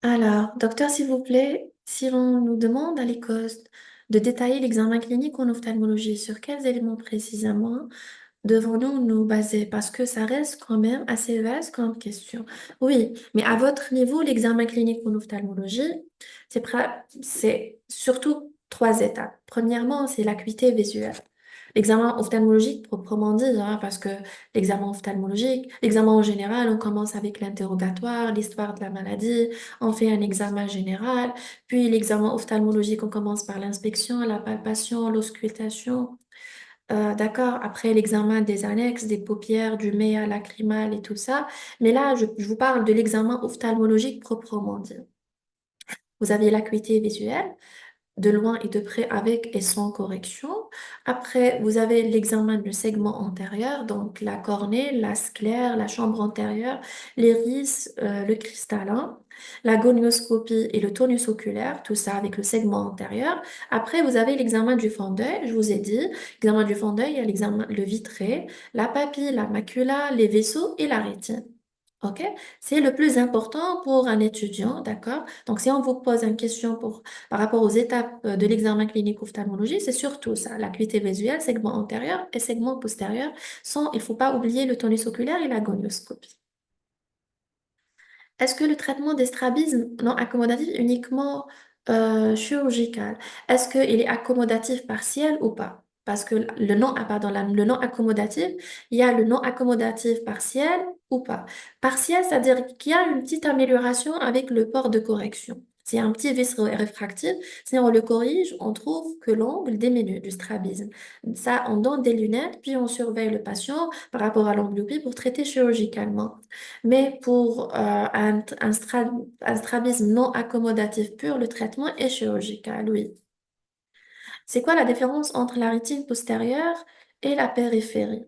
Alors, docteur, s'il vous plaît, si on nous demande à l'école de détailler l'examen clinique en ophtalmologie, sur quels éléments précisément devons-nous nous baser? Parce que ça reste quand même assez vaste comme question. Oui, mais à votre niveau, l'examen clinique en ophtalmologie, c'est surtout trois étapes. Premièrement, c'est l'acuité visuelle. L'examen ophtalmologique, proprement dit, hein, parce que l'examen ophtalmologique, l'examen en général, on commence avec l'interrogatoire, l'histoire de la maladie, on fait un examen général, puis l'examen ophtalmologique, on commence par l'inspection, la palpation, l'auscultation. D'accord, après l'examen des annexes, des paupières, du méa lacrymal et tout ça. Mais là, je vous parle de l'examen ophtalmologique proprement dit. Vous avez l'acuité visuelle, de loin et de près avec et sans correction. Après, vous avez l'examen du segment antérieur, donc la cornée, la sclère, la chambre antérieure, l'iris, le cristallin, la gonioscopie et le tonus oculaire, tout ça avec le segment antérieur. Après, vous avez l'examen du fond d'œil, je vous ai dit, l'examen du fond d'œil, il y a l'examen, le vitré, la papille, la macula, les vaisseaux et la rétine. OK? C'est le plus important pour un étudiant, d'accord? Donc, si on vous pose une question par rapport aux étapes de l'examen clinique ophtalmologie, c'est surtout ça, l'acuité visuelle, segment antérieur et segment postérieur. Sans, il ne faut pas oublier le tonus oculaire et la gonioscopie. Est-ce que le traitement des strabismes non accommodatif est uniquement chirurgical? Est-ce qu'il est accommodatif partiel ou pas? Parce que le non, pardon, le non accommodatif, il y a le non accommodatif partiel ou pas. Partiel, c'est-à-dire qu'il y a une petite amélioration avec le port de correction. C'est un petit vice réfractif. Si on le corrige, on trouve que l'angle diminue du strabisme. Ça, on donne des lunettes, puis on surveille le patient par rapport à l'amblyopie pour traiter chirurgicalement. Mais pour un strabisme non accommodatif pur, le traitement est chirurgical, oui. C'est quoi la différence entre la rétine postérieure et la périphérie?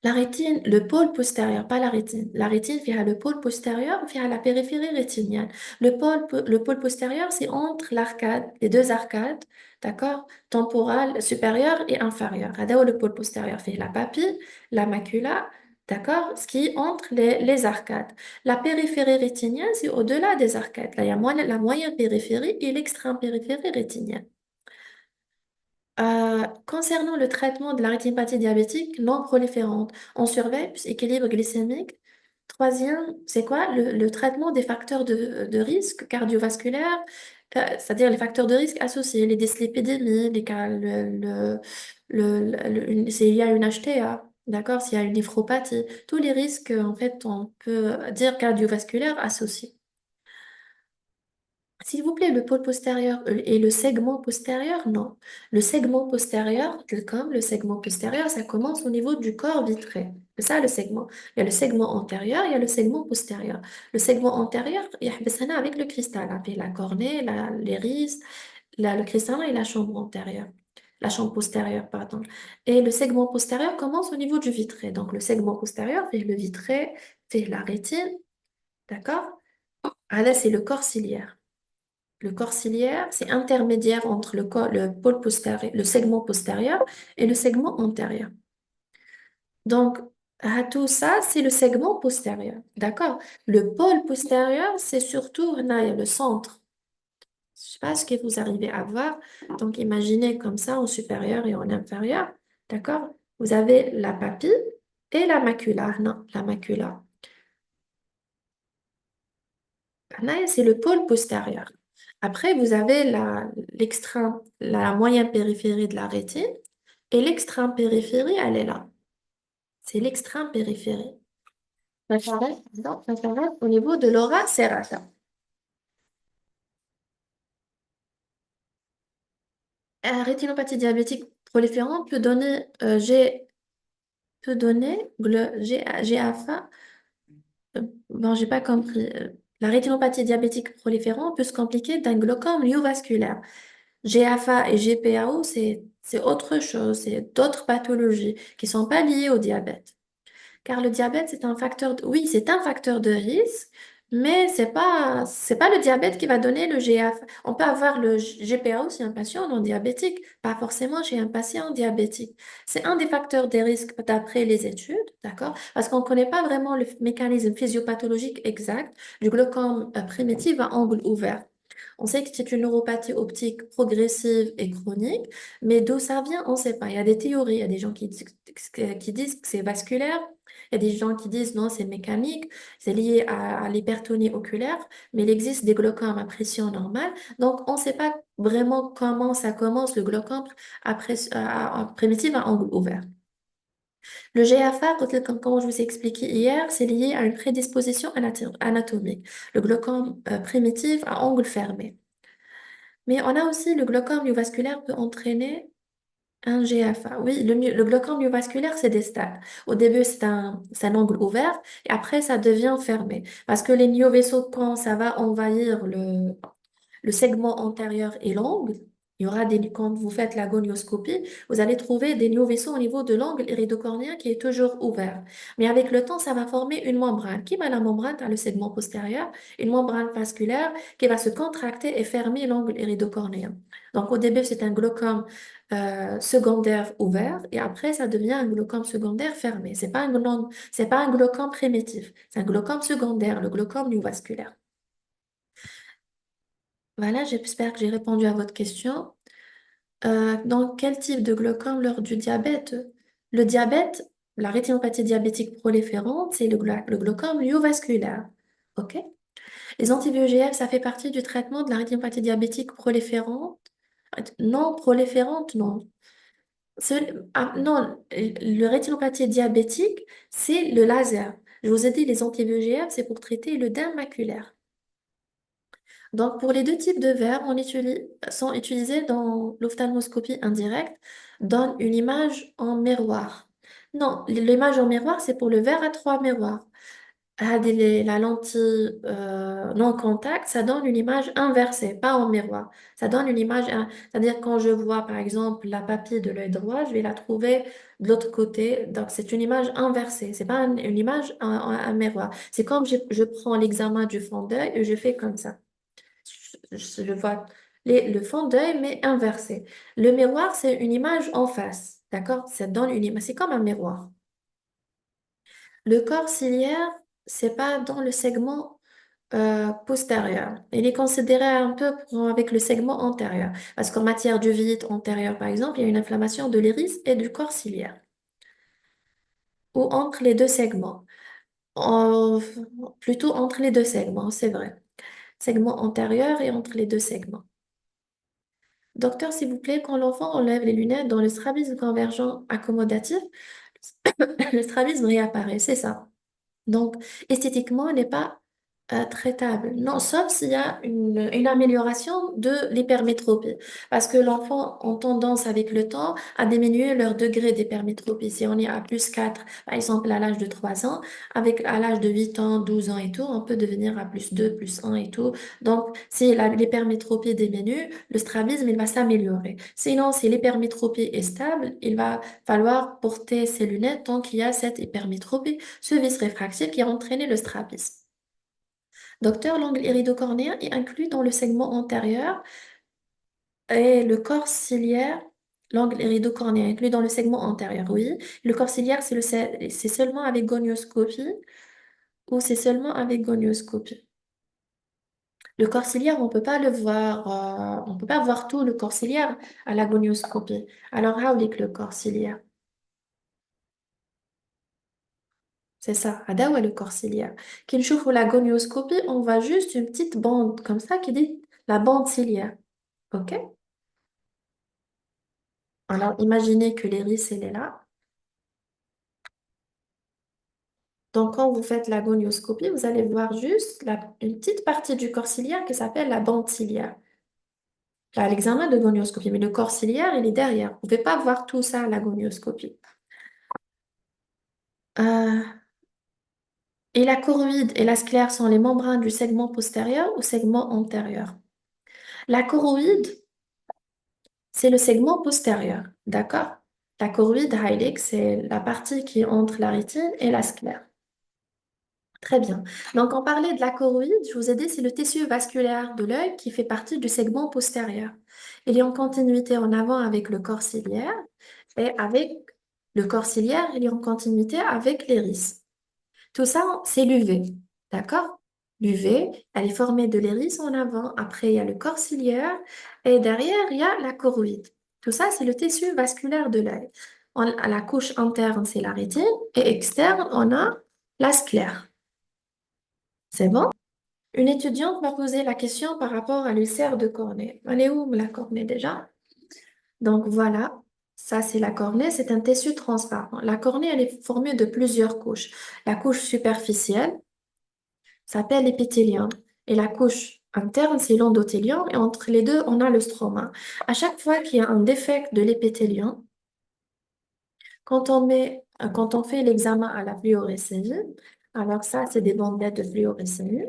La rétine, le pôle postérieur, pas la rétine. La rétine via le pôle postérieur via la périphérie rétinienne. Le pôle postérieur, c'est entre l'arcade, les deux arcades, d'accord? Temporale, supérieure et inférieure. Là le pôle postérieur fait la papille, la macula, d'accord? Ce qui est entre les arcades. La périphérie rétinienne, c'est au-delà des arcades. Là, il y a la moyenne périphérie et l'extrême périphérie rétinienne. Concernant le traitement de la rétinopathie diabétique non proliférante, on surveille plus équilibre glycémique. Troisième, c'est quoi? Le traitement des facteurs de risque cardiovasculaire, c'est-à-dire les facteurs de risque associés, les dyslipidémies, s'il y a une HTA, d'accord? S'il y a une néphropathie, tous les risques, en fait, on peut dire cardiovasculaires associés. S'il vous plaît, le pôle postérieur et le segment postérieur, non. Le segment postérieur, comme le segment postérieur, ça commence au niveau du corps vitré. C'est ça le segment. Il y a le segment antérieur, il y a le segment postérieur. Le segment antérieur, il y a avec le cristal, avec la cornée, l'iris, le cristallin et la chambre antérieure. La chambre postérieure, pardon. Et le segment postérieur commence au niveau du vitré. Donc le segment postérieur fait le vitré, fait la rétine, d'accord? Ah là, c'est le corps ciliaire. Le corps ciliaire, c'est intermédiaire entre le pôle postérieur, le segment postérieur et le segment antérieur. Donc, à tout ça, c'est le segment postérieur. D'accord? Le pôle postérieur, c'est surtout là, il y a le centre. Je ne sais pas ce que vous arrivez à voir. Donc, imaginez comme ça en supérieur et en inférieur. D'accord? Vous avez la papille et la macula. Non, la macula. Là, c'est le pôle postérieur. Après, vous avez la moyenne périphérie de la rétine et l'extrême périphérie, elle est là. C'est l'extrême périphérie. Ça s'arrête au niveau de l'aura serrata. La rétinopathie diabétique proliférante peut donner GAFA. Bon, j'ai pas compris. La rétinopathie diabétique proliférante peut se compliquer d'un glaucome myovasculaire. GAFA et GPAO, c'est autre chose, c'est d'autres pathologies qui ne sont pas liées au diabète. Car le diabète, c'est un facteur oui, c'est un facteur de risque, Mais c'est pas le diabète qui va donner le GAF. On peut avoir le GPA chez un patient non diabétique, pas forcément chez un patient diabétique. C'est un des facteurs des risques d'après les études, d'accord? Parce qu'on ne connaît pas vraiment le mécanisme physiopathologique exact du glaucome primitif à angle ouvert. On sait que c'est une neuropathie optique progressive et chronique, mais d'où ça vient, on ne sait pas. Il y a des théories, il y a des gens qui disent que c'est vasculaire, il y a des gens qui disent non, c'est mécanique, c'est lié à l'hypertonie oculaire, mais il existe des glaucomes à pression normale, donc on ne sait pas vraiment comment ça commence le glaucome primitif à angle ouvert. Le GFA, comme je vous ai expliqué hier, c'est lié à une prédisposition anatomique, le glaucome primitif à angle fermé. Mais on a aussi le glaucome myovasculaire peut entraîner un GFA. Oui, le glaucome myovasculaire, c'est des stades. Au début, c'est un angle ouvert et après, ça devient fermé. Parce que les myovaisseaux, quand ça va envahir le segment antérieur et l'angle, il y aura quand vous faites la gonioscopie, vous allez trouver des nouveaux vaisseaux au niveau de l'angle iridocornéen qui est toujours ouvert. Mais avec le temps, ça va former une membrane. Qui va la membrane? Dans le segment postérieur, une membrane vasculaire qui va se contracter et fermer l'angle iridocornéen. Donc au début, c'est un glaucome secondaire ouvert et après, ça devient un glaucome secondaire fermé. C'est pas un glaucome primitif, c'est un glaucome secondaire, le glaucome vasculaire. Voilà, j'espère que j'ai répondu à votre question. Dans quel type de glaucome lors du diabète? Le diabète, la rétinopathie diabétique proliférante, c'est le glaucome myovasculaire. OK? Les anti-VEGF, ça fait partie du traitement de la rétinopathie diabétique proliférante. Non, proliférante, non. Non, le rétinopathie diabétique, c'est le laser. Je vous ai dit, les anti-VEGF, c'est pour traiter le daim maculaire. Donc, pour les deux types de verres, sont utilisés dans l'ophtalmoscopie indirecte, donne une image en miroir. Non, l'image en miroir, c'est pour le verre à trois miroirs. La lentille non contact, ça donne une image inversée, pas en miroir. Ça donne une image, c'est-à-dire quand je vois par exemple la papille de l'œil droit, je vais la trouver de l'autre côté. Donc c'est une image inversée, c'est pas une image un miroir. C'est comme je prends l'examen du fond d'œil et je fais comme ça. Je vois le fond d'œil, mais inversé. Le miroir, c'est une image en face. D'accord? Ça donne une image. C'est comme un miroir. Le corps ciliaire, c'est pas dans le segment postérieur. Il est considéré un peu avec le segment antérieur. Parce qu'en matière d'uvite antérieure, par exemple, il y a une inflammation de l'iris et du corps ciliaire. Ou entre les deux segments. En- Plutôt entre les deux segments, c'est vrai. Segment antérieur et entre les deux segments. Docteur, s'il vous plaît, quand l'enfant enlève les lunettes dans le strabisme convergent accommodatif, le strabisme réapparaît, c'est ça. Donc, esthétiquement, elle n'est pas traitable. Non, sauf s'il y a une amélioration de l'hypermétropie. Parce que l'enfant a tendance avec le temps à diminuer leur degré d'hypermétropie. Si on est à plus 4, par exemple à l'âge de 3 ans, à l'âge de 8 ans, 12 ans et tout, on peut devenir à plus 2, plus 1 et tout. Donc, si l'hypermétropie diminue, le strabisme, il va s'améliorer. Sinon, si l'hypermétropie est stable, il va falloir porter ses lunettes tant qu'il y a cette hypermétropie, ce vice réfractif qui a entraîné le strabisme. Docteur, l'angle iridocornéen est inclus dans le segment antérieur et le corps ciliaire, l'angle iridocornéen est inclus dans le segment antérieur, oui. Le corps ciliaire, c'est seulement avec gonioscopie ou c'est seulement avec gonioscopie. Le corps ciliaire, on peut pas le voir, on peut pas voir tout le corps ciliaire à la gonioscopie. Alors, how est le corps ciliaire? C'est ça, Adawa le corps ciliaire. Qu'il chauffe la gonioscopie, on voit juste une petite bande comme ça qui dit la bande ciliaire. OK? Alors, imaginez que l'iris, elle est là. Donc, quand vous faites la gonioscopie, vous allez voir juste une petite partie du corps ciliaire qui s'appelle la bande ciliaire. Là, l'examen de gonioscopie, mais le corps ciliaire, il est derrière. Vous ne pouvez pas voir tout ça à la gonioscopie. Euh, et la choroïde et la sclère sont les membranes du segment postérieur ou segment antérieur. La choroïde, c'est le segment postérieur, d'accord? La choroïde heilig, c'est la partie qui est entre la rétine et la sclère. Très bien. Donc, on parlait de la choroïde. Je vous ai dit, c'est le tissu vasculaire de l'œil qui fait partie du segment postérieur. Il est en continuité en avant avec le corps ciliaire et avec le corps ciliaire, il est en continuité avec l'iris. Tout ça, c'est l'UV. D'accord? L'UV, elle est formée de l'iris en avant. Après, il y a le corps ciliaire et derrière, il y a la choroïde. Tout ça, c'est le tissu vasculaire de l'œil. À la couche interne, c'est la rétine et externe, on a la sclère. C'est bon? Une étudiante m'a posé la question par rapport à l'ulcère de cornée. Elle est où la cornée déjà? Donc voilà, ça c'est la cornée, c'est un tissu transparent. La cornée, elle est formée de plusieurs couches. La couche superficielle s'appelle l'épithélium et la couche interne, c'est l'endothélium et entre les deux, on a le stroma. À chaque fois qu'il y a un défect de l'épithélium, quand on fait l'examen à la fluorescémie, alors ça c'est des bandelettes de fluorescémie.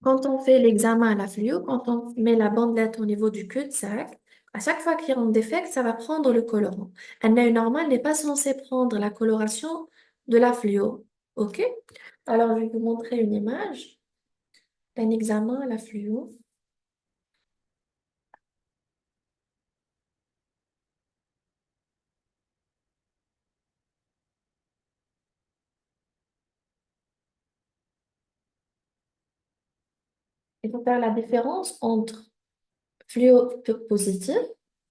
Quand on fait l'examen à la fluo, quand on met la bandelette au niveau du cul-de-sac, à chaque fois qu'il y a un défect, ça va prendre le colorant. Un œil normal n'est pas censé prendre la coloration de la fluo. OK? Alors, je vais vous montrer une image d'un examen à la fluo. Il faut faire la différence entre fluo positif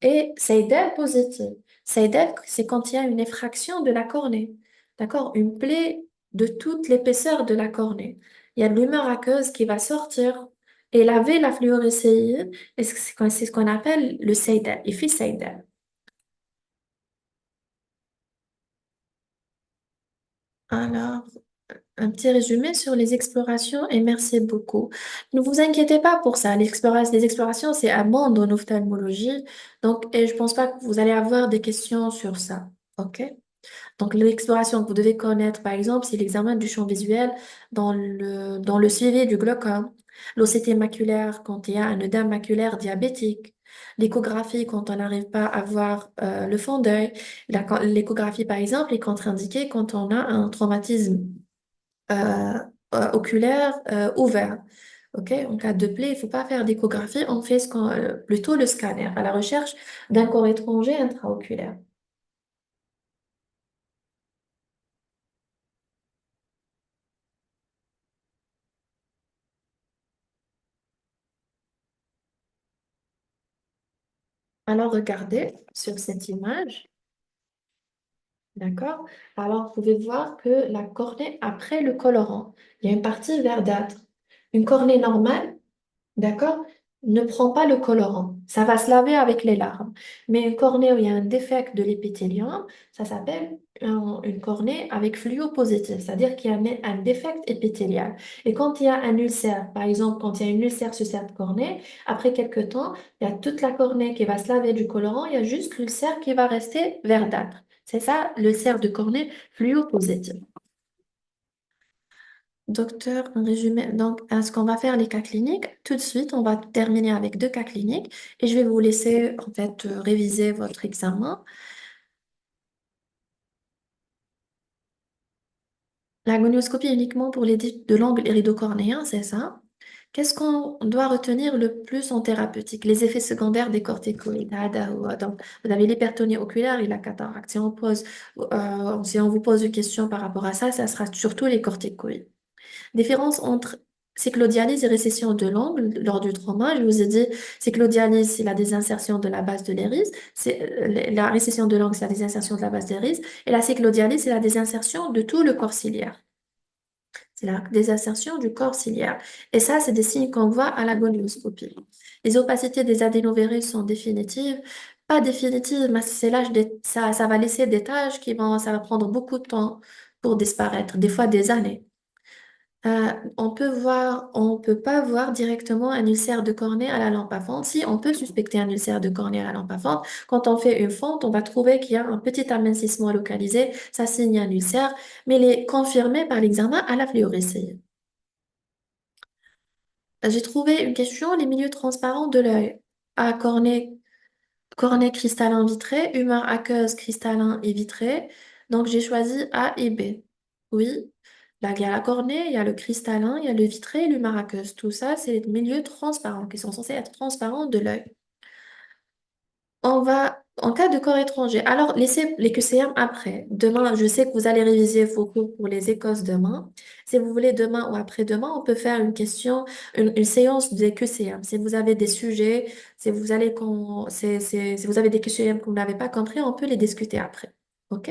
et Seidel positif. Seidel, c'est quand il y a une effraction de la cornée. D'accord? Une plaie de toute l'épaisseur de la cornée. Il y a de l'humeur aqueuse qui va sortir et laver la fluorescéine. Et c'est ce qu'on appelle le Seidel, effet Seidel. Alors, un petit résumé sur les explorations et merci beaucoup. Ne vous inquiétez pas pour ça. Les explorations, c'est à bande en ophtalmologie. Donc, et je pense pas que vous allez avoir des questions sur ça. OK? Donc, l'exploration que vous devez connaître, par exemple, c'est l'examen du champ visuel dans le suivi du glaucome, l'OCT maculaire quand il y a un œdème maculaire diabétique, l'échographie quand on n'arrive pas à voir le fond d'œil. L'échographie, par exemple, est contre-indiquée quand on a un traumatisme euh, oculaire ouvert. OK? En cas de plaie, il ne faut pas faire d'échographie, on fait plutôt le scanner à la recherche d'un corps étranger intraoculaire. Alors, regardez sur cette image, d'accord? Alors, vous pouvez voir que la cornée après le colorant, il y a une partie verdâtre. Une cornée normale, d'accord? Ne prend pas le colorant. Ça va se laver avec les larmes. Mais une cornée où il y a un défect de l'épithélium, ça s'appelle une cornée avec fluo positif, c'est-à-dire qu'il y a un défect épithélial. Et quand il y a un ulcère, par exemple, quand il y a une ulcère sur cette cornée, après quelques temps, il y a toute la cornée qui va se laver du colorant, il y a juste l'ulcère qui va rester verdâtre. C'est ça, l'ulcère de cornée fluo positif. Docteur, un résumé. Donc, est-ce qu'on va faire les cas cliniques? Tout de suite, on va terminer avec 2 cas cliniques et je vais vous laisser en fait réviser votre examen. La gonioscopie uniquement pour l'étude de l'angle iridocornéen, c'est ça? Qu'est-ce qu'on doit retenir le plus en thérapeutique? Les effets secondaires des corticoïdes. Donc, vous avez l'hypertonie oculaire et la cataracte. Si on vous pose une question par rapport à ça, ça sera surtout les corticoïdes. Différence entre cyclodialyse et récession de l'angle lors du trauma. Je vous ai dit, cyclodialyse, c'est la désinsertion de la base de l'iris. La récession de l'angle, c'est la désinsertion de la base de l'iris. Et la cyclodialyse, c'est la désinsertion de tout le corps ciliaire. C'est la désinsertion du corps ciliaire. Et ça, c'est des signes qu'on voit à la gonioscopie. Les opacités des adénovirus sont définitives. Pas définitives, mais ça va laisser des taches ça va prendre beaucoup de temps pour disparaître, des fois des années. On peut pas voir directement un ulcère de cornée à la lampe à fente. Si, on peut suspecter un ulcère de cornée à la lampe à fente. Quand on fait une fente, on va trouver qu'il y a un petit amincissement localisé. Ça signe un ulcère, mais il est confirmé par l'examen à la fluorescence. J'ai trouvé une question, les milieux transparents de l'œil. À cornée cristallin vitré, humeur aqueuse cristallin et vitré. Donc, j'ai choisi A et B. oui. Là, il y a la cornée, il y a le cristallin, il y a le vitré et le marqueuse. Tout ça, c'est des milieux transparents qui sont censés être transparents de l'œil. On va, en cas de corps étranger, alors laissez les QCM après. Demain, je sais que vous allez réviser vos cours pour les écosses demain. Si vous voulez demain ou après-demain, on peut faire une question, une séance des QCM. Si vous avez des sujets, si vous allez, si vous avez des QCM que vous n'avez pas compris, on peut les discuter après. OK?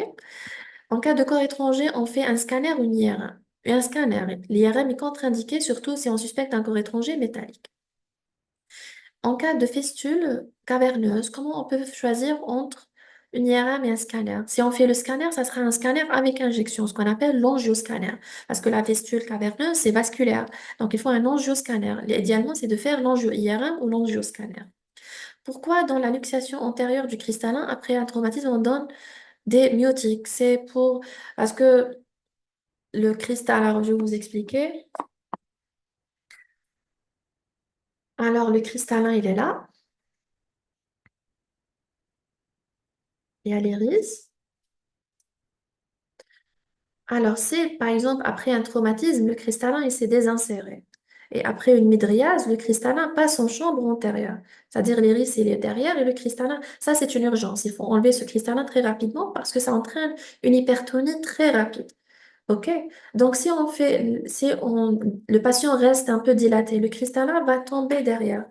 En cas de corps étranger, on fait un scanner ou une IRM. Un scanner. L'IRM est contre-indiqué, surtout si on suspecte un corps étranger métallique. En cas de fistule caverneuse, comment on peut choisir entre une IRM et un scanner? Si on fait le scanner, ça sera un scanner avec injection, ce qu'on appelle l'angioscanner. Parce que la fistule caverneuse, c'est vasculaire. Donc, il faut un angioscanner. Idéalement, c'est de faire l'angio-IRM ou l'angioscanner. Pourquoi dans la luxation antérieure du cristallin, après un traumatisme, on donne des myotiques? C'est pour... Parce que le cristal, alors je vais vous expliquer. Alors, le cristallin, il est là. Il y a l'iris. Alors, si par exemple, après un traumatisme, le cristallin il s'est désinséré, et après une mydriase, le cristallin passe en chambre antérieure, c'est-à-dire l'iris il est derrière et le cristallin, ça c'est une urgence. Il faut enlever ce cristallin très rapidement parce que ça entraîne une hypertonie très rapide. OK? Donc, le patient reste un peu dilaté, le cristallin va tomber derrière.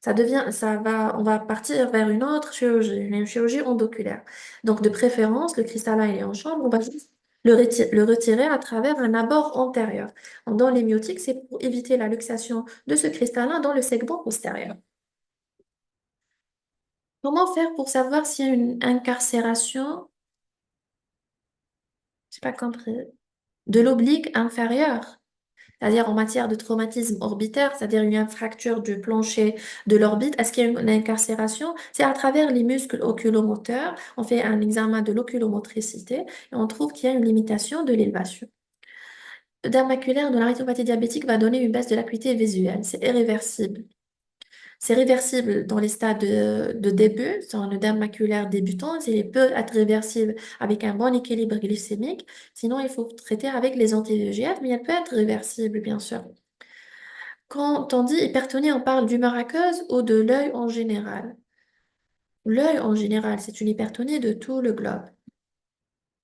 On va partir vers une autre chirurgie, une chirurgie endoculaire. Donc, de préférence, le cristallin, il est en chambre, on va juste le retirer à travers un abord antérieur. Dans les myotiques, c'est pour éviter la luxation de ce cristallin dans le segment postérieur. Comment faire pour savoir s'il y a une incarcération, j'ai pas compris, de l'oblique inférieur? C'est-à-dire en matière de traumatisme orbitaire, c'est-à-dire une fracture du plancher de l'orbite, est-ce qu'il y a une incarcération? C'est à travers les muscles oculomoteurs, on fait un examen de l'oculomotricité et on trouve qu'il y a une limitation de l'élévation. L'œdème maculaire de la rétinopathie diabétique va donner une baisse de l'acuité visuelle, c'est irréversible. C'est réversible dans les stades de début, c'est un œdème maculaire débutant, il peut être réversible avec un bon équilibre glycémique, sinon il faut traiter avec les anti-VEGF, mais elle peut être réversible, bien sûr. Quand on dit hypertonie, on parle d'humeur aqueuse ou de l'œil en général. L'œil en général, c'est une hypertonie de tout le globe.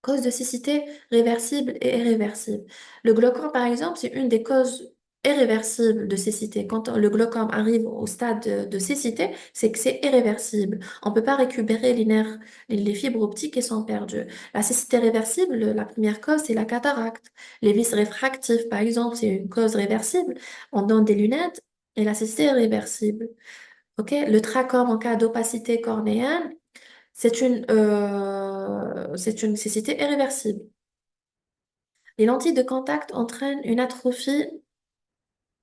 Cause de cécité réversible et irréversible. Le glaucome, par exemple, c'est une des causes irréversibles de cécité. Quand le glaucome arrive au stade de cécité, c'est que c'est irréversible. On ne peut pas récupérer les nerfs, les fibres optiques qui sont perdues. La cécité réversible, la première cause, c'est la cataracte. Les vis réfractifs, par exemple, c'est une cause réversible. On donne des lunettes et la cécité est réversible. OK? Le trachome en cas d'opacité cornéenne, c'est une cécité irréversible. Les lentilles de contact entraînent une atrophie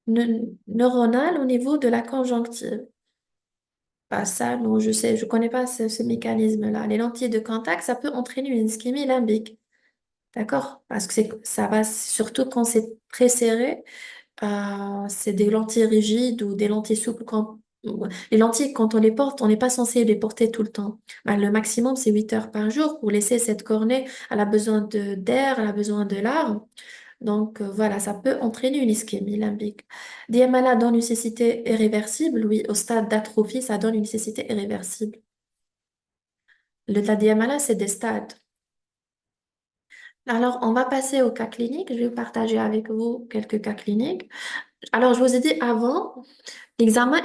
neuronale au niveau de la conjonctive. Pas ça, non, je sais, je connais pas ce mécanisme-là. Les lentilles de contact, ça peut entraîner une ischémie limbique. D'accord? Parce que ça va surtout quand c'est très serré. C'est des lentilles rigides ou des lentilles souples. Les lentilles, quand on les porte, on n'est pas censé les porter tout le temps. Ben, le maximum, c'est 8 heures par jour pour laisser cette cornée. Elle a besoin d'air, elle a besoin de larmes. Donc voilà, ça peut entraîner une ischémie limbique. DMLA donne une cécité irréversible. Oui, au stade d'atrophie, ça donne une cécité irréversible. La DMLA, c'est des stades. Alors, on va passer au cas clinique. Je vais partager avec vous quelques cas cliniques. Alors, je vous ai dit avant, l'examen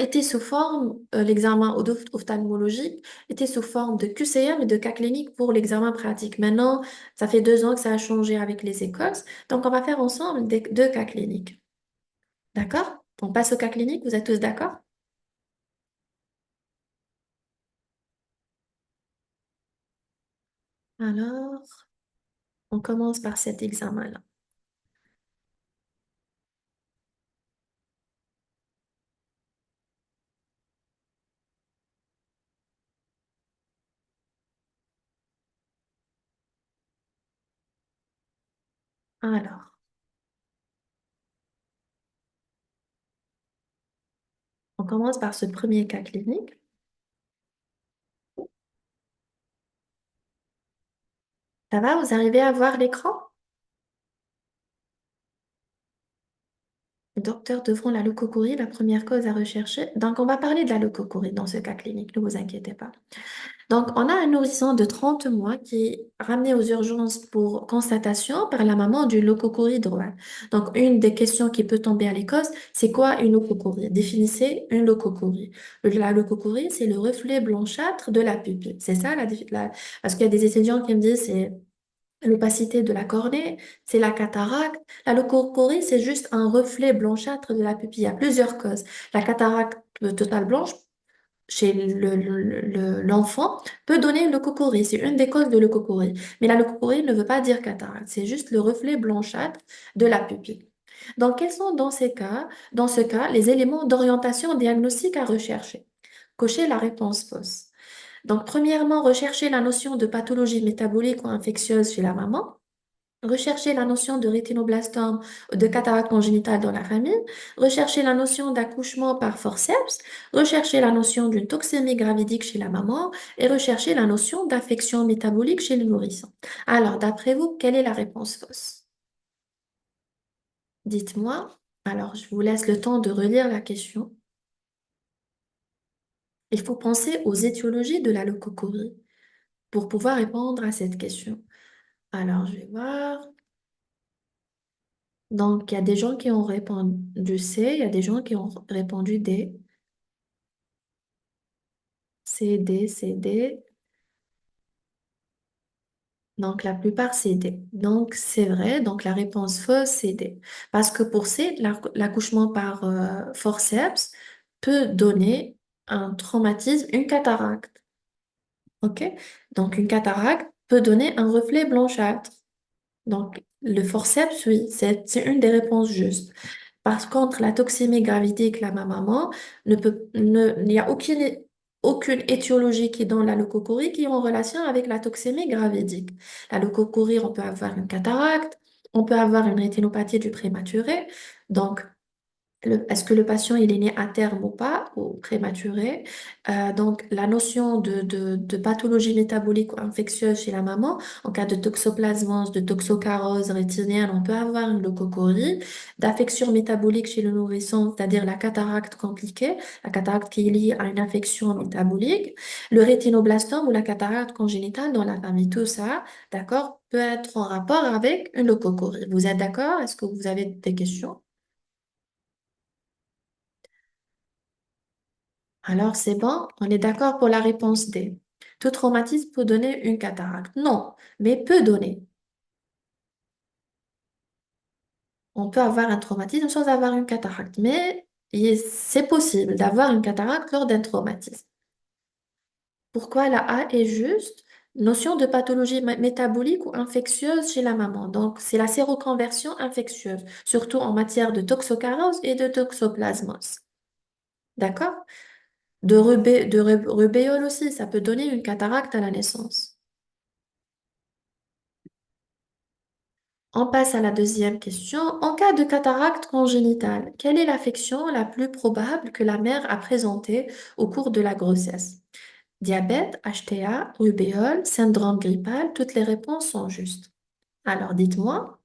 ophtalmologique était sous forme de QCM et de cas cliniques pour l'examen pratique. Maintenant, ça fait 2 ans que ça a changé avec les écoles. Donc, on va faire ensemble des 2 cas cliniques. D'accord? On passe au cas clinique, vous êtes tous d'accord? Alors, on commence par cet examen-là. Alors, on commence par ce premier cas clinique. Ça va, vous arrivez à voir l'écran? docteurs devront la leucocorie, la première cause à rechercher. Donc, on va parler de la leucocorie dans ce cas clinique, ne vous inquiétez pas. Donc, on a un nourrisson de 30 mois qui est ramené aux urgences pour constatation par la maman d'une leucocorie droite. Donc, une des questions qui peut tomber à l'école, c'est quoi une leucocorie? Définissez une leucocorie. La leucocorie, c'est le reflet blanchâtre de la pupille. C'est ça parce qu'il y a des étudiants qui me disent c'est l'opacité de la cornée, c'est la cataracte. La leucocorie, c'est juste un reflet blanchâtre de la pupille. Il y a plusieurs causes. La cataracte totale blanche chez l'enfant peut donner une leucocorie. C'est une des causes de leucocorie. Mais la leucocorie ne veut pas dire cataracte. C'est juste le reflet blanchâtre de la pupille. Donc, quels sont dans ce cas, les éléments d'orientation diagnostique à rechercher? Cocher la réponse fausse. Donc, premièrement, rechercher la notion de pathologie métabolique ou infectieuse chez la maman. Rechercher la notion de rétinoblastome ou de cataracte congénitale dans la famille, rechercher la notion d'accouchement par forceps, rechercher la notion d'une toxémie gravidique chez la maman et rechercher la notion d'affection métabolique chez le nourrisson. Alors, d'après vous, quelle est la réponse fausse? Dites-moi. Alors, je vous laisse le temps de relire la question. Il faut penser aux étiologies de la leucocorie pour pouvoir répondre à cette question. Alors, je vais voir. Donc, il y a des gens qui ont répondu C, il y a des gens qui ont répondu D. C, D, C, D. Donc, la plupart, c'est D. Donc, c'est vrai. Donc, la réponse fausse, c'est D. Parce que pour C, l'accouchement par forceps peut donner un traumatisme, une cataracte. OK? Donc, une cataracte peut donner un reflet blanchâtre. Donc, le forceps, oui, c'est une des réponses justes. Par contre, la toxémie gravidique, la maman, il n'y a aucune étiologie qui est dans la leucocorie qui est en relation avec la toxémie gravidique. La leucocorie, on peut avoir une cataracte, on peut avoir une rétinopathie du prématuré. Donc, est-ce que le patient il est né à terme ou pas, ou prématuré? Donc, la notion de pathologie métabolique ou infectieuse chez la maman, en cas de toxoplasmose, de toxocarose rétinienne, on peut avoir une leucocorie. D'affection métabolique chez le nourrisson, c'est-à-dire la cataracte compliquée, la cataracte qui est liée à une affection métabolique. Le rétinoblastome ou la cataracte congénitale dans la famille, tout ça, d'accord, peut être en rapport avec une leucocorie. Vous êtes d'accord? Est-ce que vous avez des questions? Alors, c'est bon, on est d'accord pour la réponse D. Tout traumatisme peut donner une cataracte. Non, mais peut donner. On peut avoir un traumatisme sans avoir une cataracte, mais c'est possible d'avoir une cataracte lors d'un traumatisme. Pourquoi la A est juste? Notion de pathologie métabolique ou infectieuse chez la maman. Donc, c'est la séroconversion infectieuse, surtout en matière de toxocarose et de toxoplasmose. D'accord? Rubéole aussi, ça peut donner une cataracte à la naissance. On passe à la deuxième question. En cas de cataracte congénitale, quelle est l'affection la plus probable que la mère a présentée au cours de la grossesse? Diabète, HTA, rubéole, syndrome grippal, toutes les réponses sont justes. Alors dites-moi,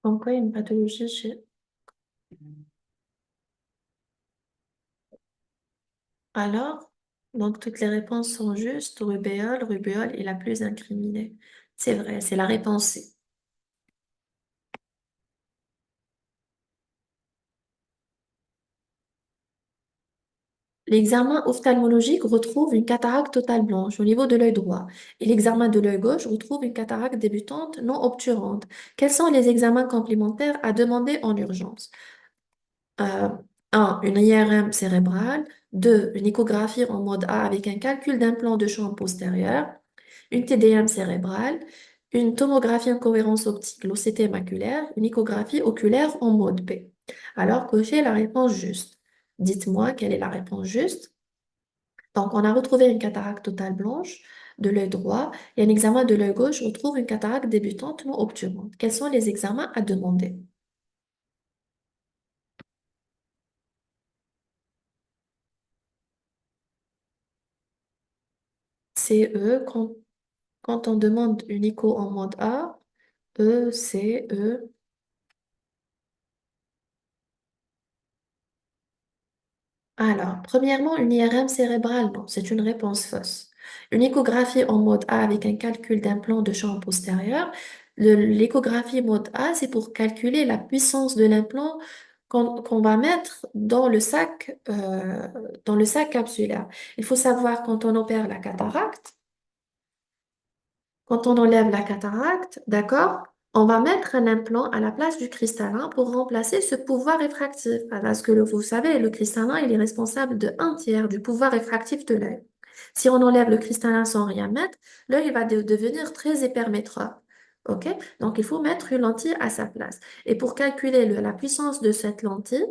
en quoi une pathologie chez... Alors, donc toutes les réponses sont justes. Rubéole est la plus incriminée. C'est vrai, c'est la réponse C. L'examen ophtalmologique retrouve une cataracte totale blanche au niveau de l'œil droit et l'examen de l'œil gauche retrouve une cataracte débutante non obturante. Quels sont les examens complémentaires à demander en urgence? Euh, 1. Une IRM cérébrale. 2. Une échographie en mode A avec un calcul d'implant de champ postérieur. Une TDM cérébrale. Une tomographie en cohérence optique, l'OCT maculaire. Une échographie oculaire en mode B. Alors, cochez la réponse juste. Dites-moi quelle est la réponse juste. Donc, on a retrouvé une cataracte totale blanche de l'œil droit et un examen de l'œil gauche retrouve une cataracte débutante non obturante. Quels sont les examens à demander? CE, quand on demande une écho en mode A, E, C, E. Alors, premièrement, une IRM cérébrale, non, c'est une réponse fausse. Une échographie en mode A avec un calcul d'implant de champ postérieur. L'échographie mode A, c'est pour calculer la puissance de l'implant qu'on va mettre dans le sac capsulaire. Il faut savoir quand on opère la cataracte, quand on enlève la cataracte, d'accord, on va mettre un implant à la place du cristallin pour remplacer ce pouvoir réfractif. Parce que vous savez, le cristallin, il est responsable de un tiers du pouvoir réfractif de l'œil. Si on enlève le cristallin sans rien mettre, l'œil va devenir très hypermétrope. OK? Donc, il faut mettre une lentille à sa place. Et pour calculer la puissance de cette lentille,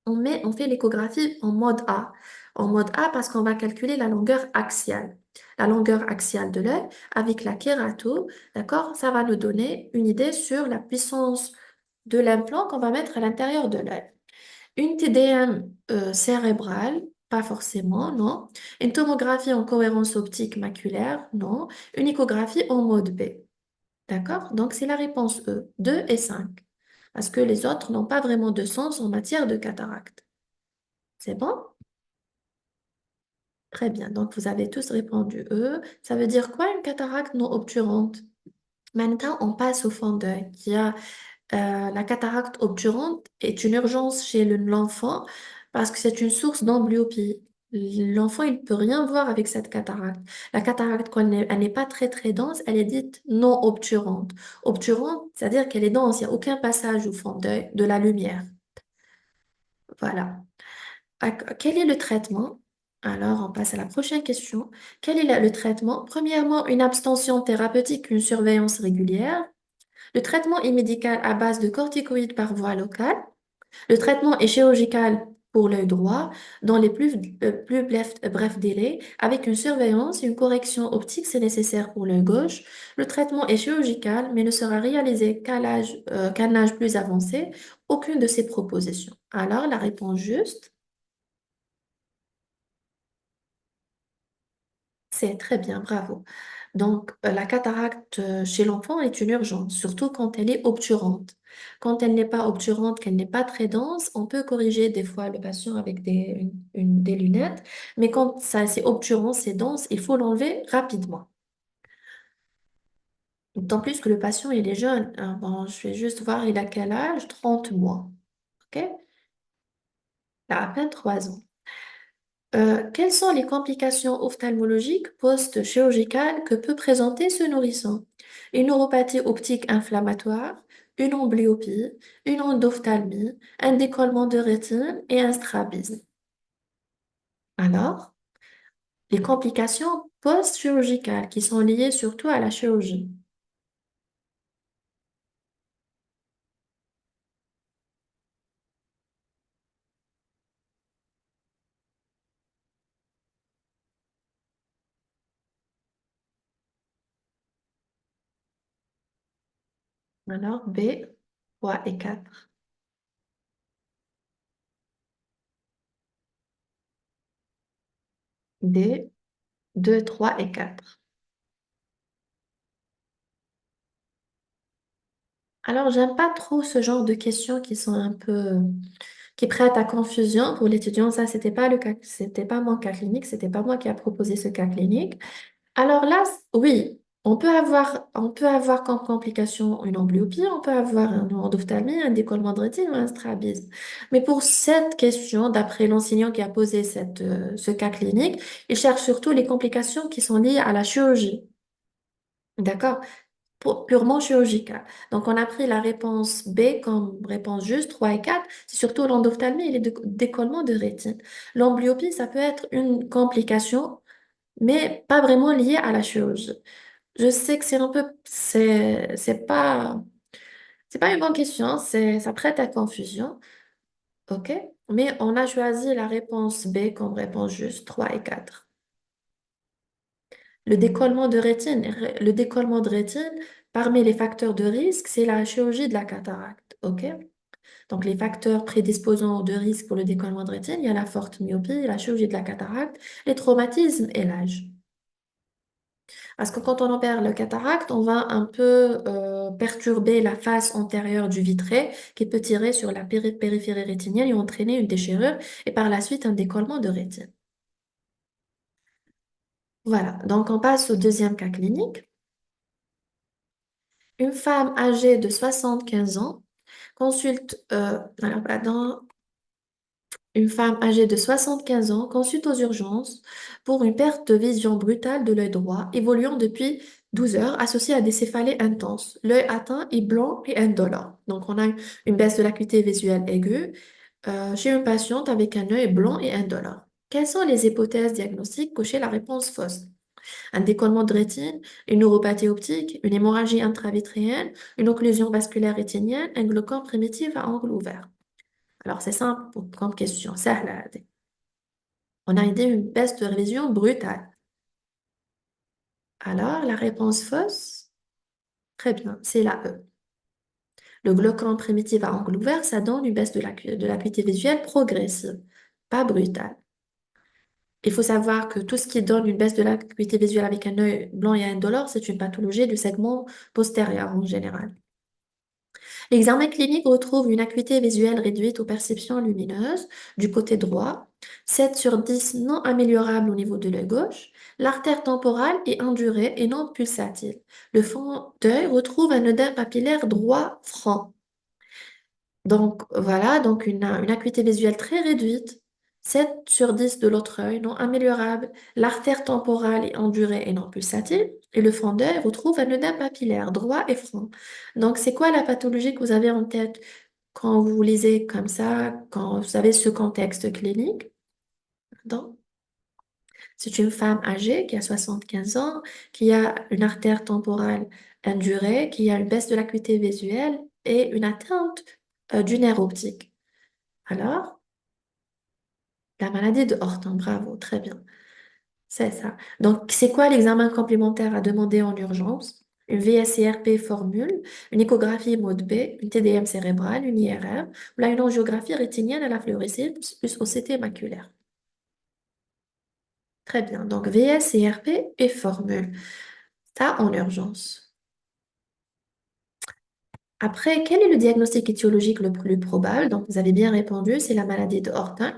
on fait l'échographie en mode A. En mode A parce qu'on va calculer la longueur axiale. La longueur axiale de l'œil avec la kérato, d'accord? Ça va nous donner une idée sur la puissance de l'implant qu'on va mettre à l'intérieur de l'œil. Une TDM cérébrale, pas forcément, non. Une tomographie en cohérence optique maculaire, non. Une échographie en mode B. D'accord? Donc c'est la réponse E, 2 et 5. Parce que les autres n'ont pas vraiment de sens en matière de cataracte. C'est bon? Très bien. Donc, vous avez tous répondu E. Ça veut dire quoi une cataracte non obturante? Maintenant, on passe au fond d'œil. La cataracte obturante est une urgence chez l'enfant parce que c'est une source d'amblyopie. L'enfant, il ne peut rien voir avec cette cataracte. La cataracte, quand elle n'est pas très très dense, elle est dite non obturante. Obturante, c'est-à-dire qu'elle est dense, il n'y a aucun passage au fond d'œil de la lumière. Voilà. Quel est le traitement? Alors, on passe à la prochaine question. Quel est le traitement? Premièrement, une abstention thérapeutique, une surveillance régulière. Le traitement est médical à base de corticoïdes par voie locale. Le traitement est chirurgical pour l'œil droit dans les plus brefs délais, avec une surveillance et une correction optique, c'est nécessaire pour l'œil gauche. Le traitement est chirurgical, mais ne sera réalisé qu'à un âge plus avancé. Aucune de ces propositions. Alors, la réponse juste. C'est très bien, bravo. Donc, la cataracte chez l'enfant est une urgence, surtout quand elle est obturante. Quand elle n'est pas obturante, qu'elle n'est pas très dense, on peut corriger des fois le patient avec des lunettes, mais quand ça c'est obturant, c'est dense, il faut l'enlever rapidement. D'autant plus que le patient, il est jeune. Hein. Bon, je vais juste voir, il a quel âge? 30 mois. OK? Il a à peine 3 ans. Quelles sont les complications ophtalmologiques post-chirurgicales que peut présenter ce nourrisson? Une neuropathie optique inflammatoire, une amblyopie, une endophthalmie, un décollement de rétine et un strabisme. Alors, les complications post-chirurgicales qui sont liées surtout à la chirurgie. Alors, B, 3 et 4. D, 2, 3 et 4. Alors, j'aime pas trop ce genre de questions qui sont un peu qui prête à confusion pour l'étudiant. Ça, c'était pas le cas, c'était pas mon cas clinique, c'était pas moi qui a proposé ce cas clinique. Alors là, oui, on peut avoir comme complication une amblyopie, on peut avoir une endophtalmie, un décollement de rétine ou un strabisme. Mais pour cette question, d'après l'enseignant qui a posé ce cas clinique, il cherche surtout les complications qui sont liées à la chirurgie. D'accord? Purement chirurgical. Donc, on a pris la réponse B comme réponse juste, 3 et 4. C'est surtout l'endophtalmie et les décollements de rétine. L'amblyopie, ça peut être une complication, mais pas vraiment liée à la chirurgie. Je sais que c'est pas une bonne question, hein, ça prête à confusion, ok? Mais on a choisi la réponse B comme réponse juste, 3 et 4. Le décollement de rétine, parmi les facteurs de risque, c'est la chirurgie de la cataracte. OK? Donc, les facteurs prédisposants de risque pour le décollement de rétine, il y a la forte myopie, la chirurgie de la cataracte, les traumatismes et l'âge. Parce que quand on opère le cataracte, on va un peu perturber la face antérieure du vitré qui peut tirer sur la périphérie rétinienne et entraîner une déchirure et par la suite un décollement de rétine. Voilà, donc on passe au deuxième cas clinique. Une femme âgée de 75 ans consulte, alors, pardon, une femme âgée de 75 ans consulte aux urgences pour une perte de vision brutale de l'œil droit, évoluant depuis 12 heures, associée à des céphalées intenses. L'œil atteint est blanc et indolore. Donc, on a une baisse de l'acuité visuelle aiguë chez une patiente avec un œil blanc et indolore. Quelles sont les hypothèses diagnostiques? Cochez la réponse fausse. Un décollement de rétine, une neuropathie optique, une hémorragie intravitréenne, une occlusion vasculaire rétinienne, un glaucome primitif à angle ouvert. Alors, c'est simple comme question. سهلة. On a idée une baisse de révision brutale. Alors, la réponse fausse, très bien, c'est la E. Le glaucome primitif à angle ouvert, ça donne une baisse de l'acuité visuelle progressive, pas brutale. Il faut savoir que tout ce qui donne une baisse de l'acuité visuelle avec un œil blanc et indolore, c'est une pathologie du segment postérieur en général. L'examen clinique retrouve une acuité visuelle réduite aux perceptions lumineuses du côté droit, 7 sur 10 non améliorable au niveau de l'œil gauche. L'artère temporale est endurée et non pulsatile. Le fond d'œil retrouve un œdème papillaire droit franc. Donc voilà, donc une acuité visuelle très réduite, 7 sur 10 de l'autre œil, non améliorable. L'artère temporale est endurée et non pulsatile. Et le fond d'œil retrouve un œdème papillaire droit et franc. Donc c'est quoi la pathologie que vous avez en tête quand vous lisez comme ça, quand vous avez ce contexte clinique? Donc, c'est une femme âgée qui a 75 ans, qui a une artère temporale indurée, qui a une baisse de l'acuité visuelle et une atteinte du nerf optique. Alors, la maladie de Horton, bravo, très bien. C'est ça. Donc, c'est quoi l'examen complémentaire à demander en urgence? Une VSCRP formule, une échographie mode B, une TDM cérébrale, une IRM, ou là, une angiographie rétinienne à la fluorescence plus OCT maculaire. Très bien. Donc, VSCRP et formule. Ça en urgence. Après, quel est le diagnostic étiologique le plus probable? Donc, vous avez bien répondu, c'est la maladie de Horton.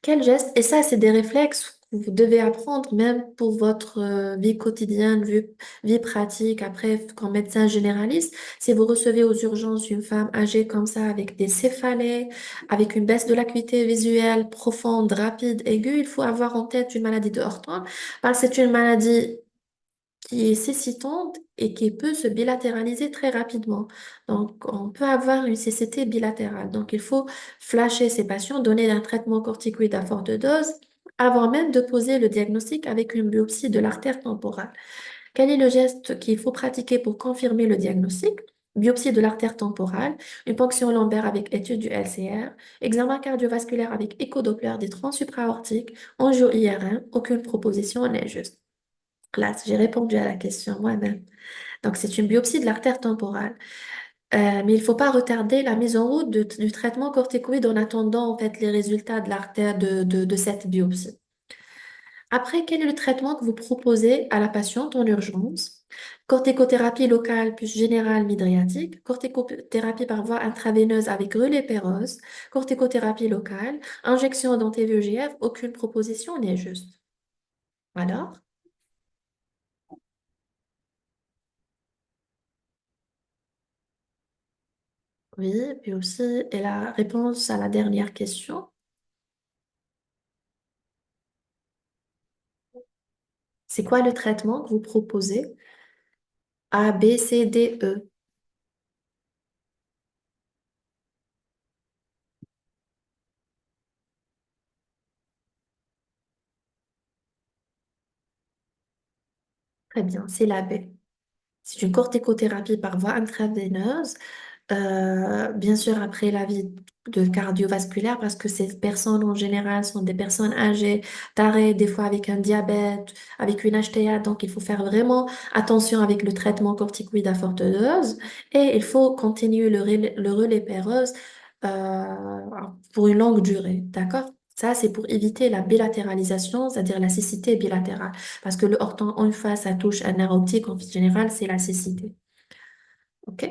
Quel geste? Et ça, c'est des réflexes que vous devez apprendre même pour votre vie quotidienne, vie pratique. Après, comme médecin généraliste, si vous recevez aux urgences une femme âgée comme ça, avec des céphalées, avec une baisse de l'acuité visuelle profonde, rapide, aiguë, il faut avoir en tête une maladie de Horton, parce que c'est une maladie qui est cécitante et qui peut se bilatéraliser très rapidement. Donc, on peut avoir une cécité bilatérale. Donc, il faut flasher ces patients, donner un traitement corticoïde à forte dose avant même de poser le diagnostic avec une biopsie de l'artère temporale. Quel est le geste qu'il faut pratiquer pour confirmer le diagnostic? Biopsie de l'artère temporale, une ponction lombaire avec étude du LCR, examen cardiovasculaire avec échodoppler des troncs supraortiques, angio-IRM, aucune proposition n'est juste. Là, j'ai répondu à la question moi-même. Donc, c'est une biopsie de l'artère temporale. Mais il ne faut pas retarder la mise en route du traitement corticoïde en attendant en fait les résultats de l'artère de cette biopsie. Après, quel est le traitement que vous proposez à la patiente en urgence? Corticothérapie locale plus générale midriatique, corticothérapie par voie intraveineuse avec relais pérose, corticothérapie locale, injection d'anti-VEGF, aucune proposition n'est juste. Alors? Oui, puis aussi, et la réponse à la dernière question, c'est quoi le traitement que vous proposez? A, B, C, D, E. Très bien, c'est la B. C'est une corticothérapie par voie intraveineuse. Bien sûr, après l'avis de cardiovasculaire, parce que ces personnes en général sont des personnes âgées, tarées, des fois avec un diabète, avec une HTA, donc il faut faire vraiment attention avec le traitement corticoïde à forte dose et il faut continuer le relais pérose pour une longue durée, d'accord? Ça, c'est pour éviter la bilatéralisation, c'est-à-dire la cécité bilatérale. Parce que le orthon en face, ça touche un nerf optique, en général, c'est la cécité. OK?